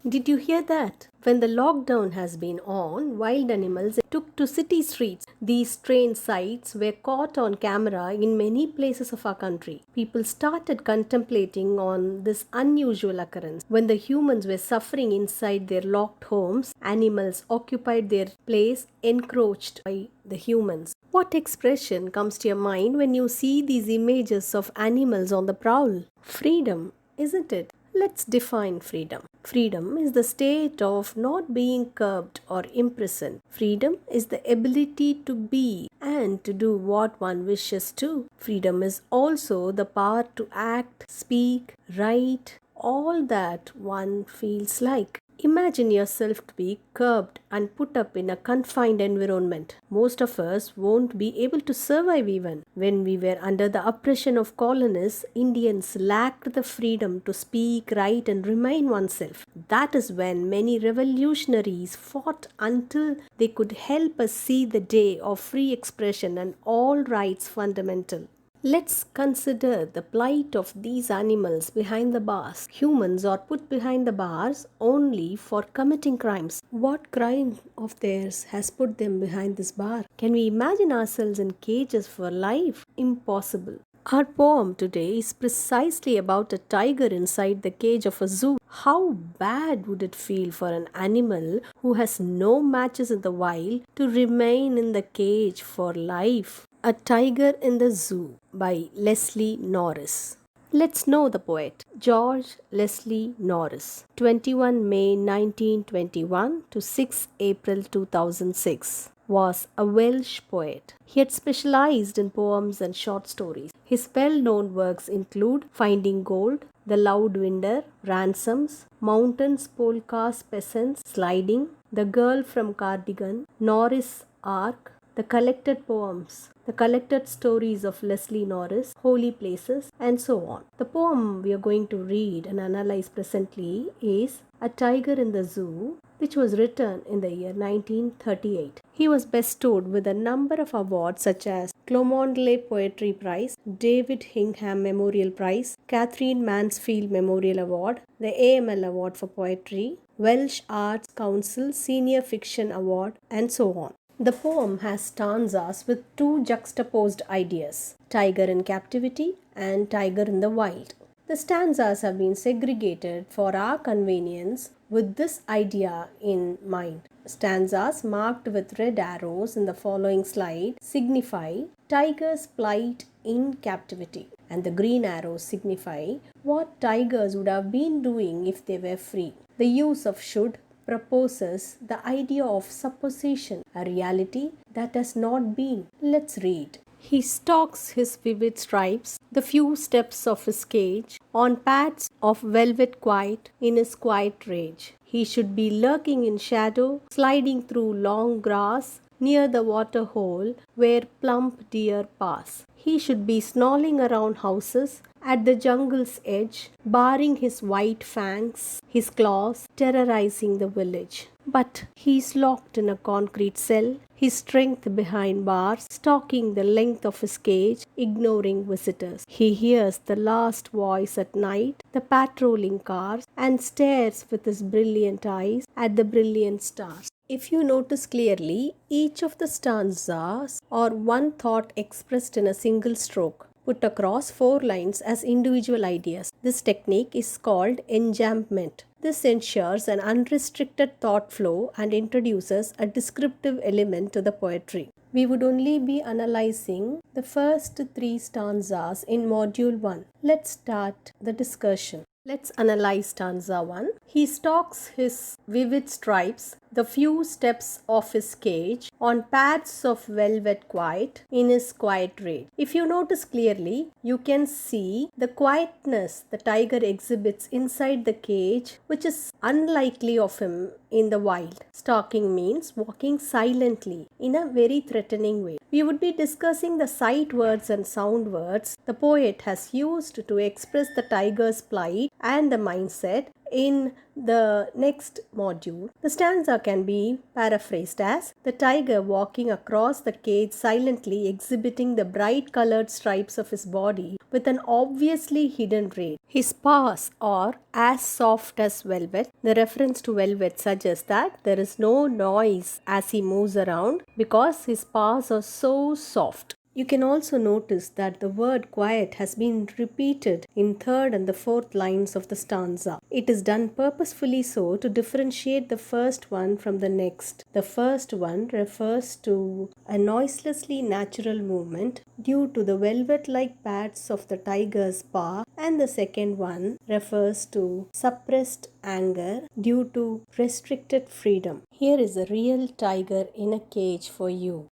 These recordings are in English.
Did you hear that? When the lockdown has been on, wild animals took to city streets. These strange sights were caught on camera in many places of our country. People started contemplating on this unusual occurrence. When the humans were suffering inside their locked homes, animals occupied their place encroached by the humans. What expression comes to your mind when you see these images of animals on the prowl? Freedom, isn't it? Let's define freedom. Freedom is the state of not being curbed or imprisoned. Freedom is the ability to be and to do what one wishes to. Freedom is also the power to act, speak, write, all that one feels like. Imagine yourself to be curbed and put up in a confined environment. Most of us won't be able to survive even. When we were under the oppression of colonists, Indians lacked the freedom to speak, write, and remain oneself. That is when many revolutionaries fought until they could help us see the day of free expression and all rights fundamental. Let's consider the plight of these animals behind the bars. Humans are put behind the bars only for committing crimes. What crime of theirs has put them behind this bar? Can we imagine ourselves in cages for life? Impossible. Our poem today is precisely about a tiger inside the cage of a zoo. How bad would it feel for an animal who has no matches in the wild to remain in the cage for life? A Tiger in the Zoo by Leslie Norris. Let's know the poet. George Leslie Norris, 21 May 1921 to 6 April 2006, was a Welsh poet. He had specialized in poems and short stories. His well-known works include Finding Gold, The Loud Winder, Ransoms, Mountains, Polkas, Peasants, Sliding, The Girl from Cardigan, Norris Ark, the collected poems, the collected stories of Leslie Norris, Holy Places, and so on. The poem we are going to read and analyze presently is A Tiger in the Zoo, which was written in the year 1938. He was bestowed with a number of awards such as Clomondeley Poetry Prize, David Hingham Memorial Prize, Catherine Mansfield Memorial Award, the AML Award for Poetry, Welsh Arts Council Senior Fiction Award, and so on. The poem has stanzas with two juxtaposed ideas, tiger in captivity and tiger in the wild. The stanzas have been segregated for our convenience with this idea in mind. Stanzas marked with red arrows in the following slide signify tiger's plight in captivity, and the green arrows signify what tigers would have been doing if they were free. The use of should proposes the idea of supposition, a reality that has not been. Let's read. He stalks his vivid stripes, the few steps of his cage, on pads of velvet quiet in his quiet rage. He should be lurking in shadow, sliding through long grass, near the water hole where plump deer pass. He should be snarling around houses at the jungle's edge, baring his white fangs, his claws, terrorizing the village. But he is locked in a concrete cell, his strength behind bars, stalking the length of his cage, ignoring visitors. He hears the last voice at night, the patrolling cars, and stares with his brilliant eyes at the brilliant stars. If you notice clearly, each of the stanzas are one thought expressed in a single stroke, put across four lines as individual ideas. This technique is called enjambment. This ensures an unrestricted thought flow and introduces a descriptive element to the poetry. We would only be analyzing the first three stanzas in Module 1. Let's start the discussion. Let's analyze stanza 1. He stalks his vivid stripes, the few steps of his cage, on pads of velvet quiet in his quiet rage. If you notice clearly, you can see the quietness the tiger exhibits inside the cage, which is unlikely of him in the wild. Stalking means walking silently in a very threatening way. We would be discussing the sight words and sound words the poet has used to express the tiger's plight and the mindset In the next module, the stanza can be paraphrased as the tiger walking across the cage silently exhibiting the bright colored stripes of his body with an obviously hidden rage. His paws are as soft as velvet. The reference to velvet suggests that there is no noise as he moves around because his paws are so soft. You can also notice that the word quiet has been repeated in third and the fourth lines of the stanza. It is done purposefully so to differentiate the first one from the next. The first one refers to a noiselessly natural movement due to the velvet-like pads of the tiger's paw, and the second one refers to suppressed anger due to restricted freedom. Here is a real tiger in a cage for you.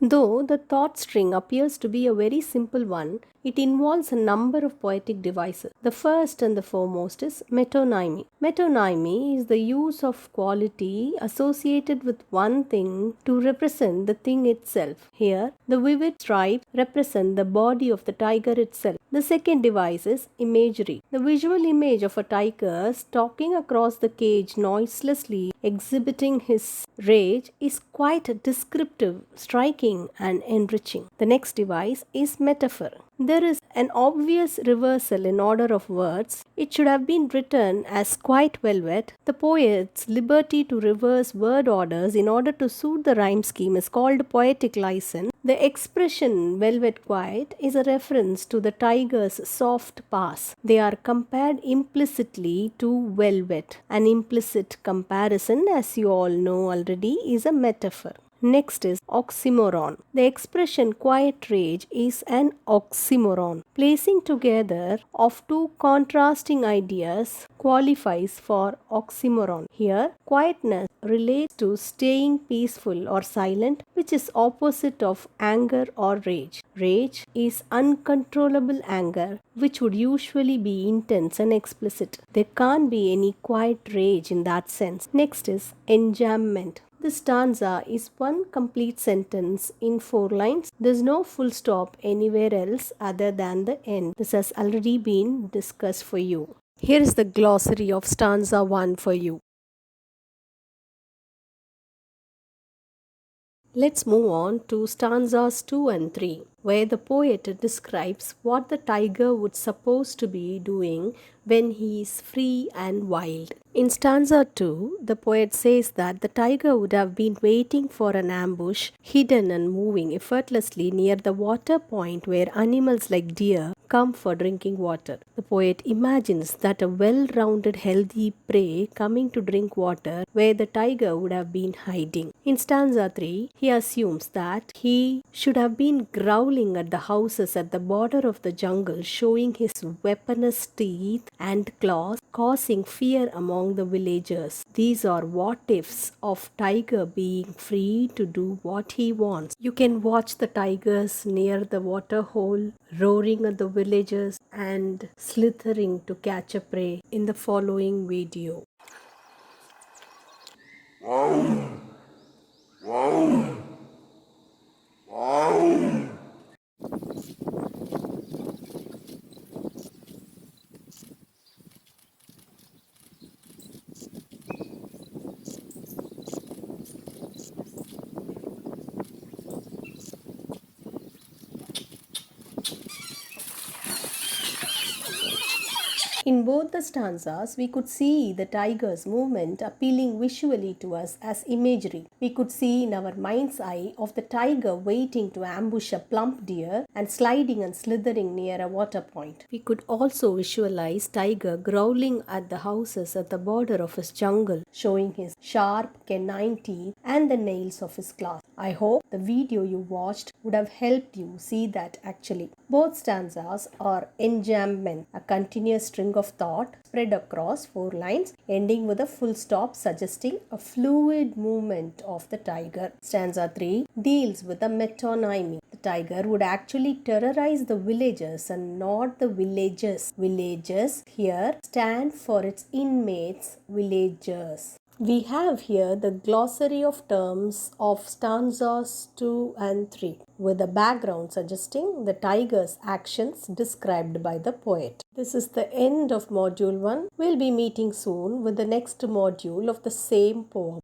Though the thought string appears to be a very simple one, it involves a number of poetic devices. The first and the foremost is metonymy. Metonymy is the use of quality associated with one thing to represent the thing itself. Here, the vivid stripes represent the body of the tiger itself. The second device is imagery. The visual image of a tiger stalking across the cage noiselessly exhibiting his rage is quite descriptive, striking, and enriching. The next device is metaphor. There is an obvious reversal in order of words. It should have been written as quiet velvet. The poet's liberty to reverse word orders in order to suit the rhyme scheme is called poetic license. The expression velvet quiet is a reference to the tiger's soft paws. They are compared implicitly to velvet. An implicit comparison, as you all know already, is a metaphor. Next is oxymoron. The expression quiet rage is an oxymoron. Placing together of two contrasting ideas qualifies for oxymoron. Here, quietness relates to staying peaceful or silent, which is opposite of anger or rage. Rage is uncontrollable anger, which would usually be intense and explicit. There can't be any quiet rage in that sense. Next is enjambment. This stanza is one complete sentence in 4 lines. There's no full stop anywhere else other than the end. This has already been discussed for you. Here is the glossary of stanza 1 for you. Let's move on to stanzas 2 and 3, where the poet describes what the tiger would suppose to be doing when he is free and wild. In stanza 2, the poet says that the tiger would have been waiting for an ambush, hidden and moving effortlessly near the water point where animals like deer come for drinking water. The poet imagines that a well-rounded healthy prey coming to drink water where the tiger would have been hiding. In stanza 3, he assumes that he should have been growling at the houses at the border of the jungle, showing his weaponous teeth and claws, causing fear among the villagers. These are what ifs of tiger being free to do what he wants. You can watch the tigers near the water hole, roaring at the villagers and slithering to catch a prey in the following video. In both the stanzas, we could see the tiger's movement appealing visually to us as imagery. We could see in our mind's eye of the tiger waiting to ambush a plump deer and sliding and slithering near a water point. We could also visualize tiger growling at the houses at the border of his jungle, showing his sharp canine teeth and the nails of his claws. I hope the video you watched would have helped you see that actually. Both stanzas are enjambment, a continuous string of thought spread across 4 lines, ending with a full stop suggesting a fluid movement of the tiger. Stanza 3 deals with the metonymy. The tiger would actually terrorize the villagers and not the villages. Villages here stand for its inmates, villagers. We have here the glossary of terms of stanzas 2 and 3, with the background suggesting the tiger's actions described by the poet. This is the end of module 1. We'll be meeting soon with the next module of the same poem.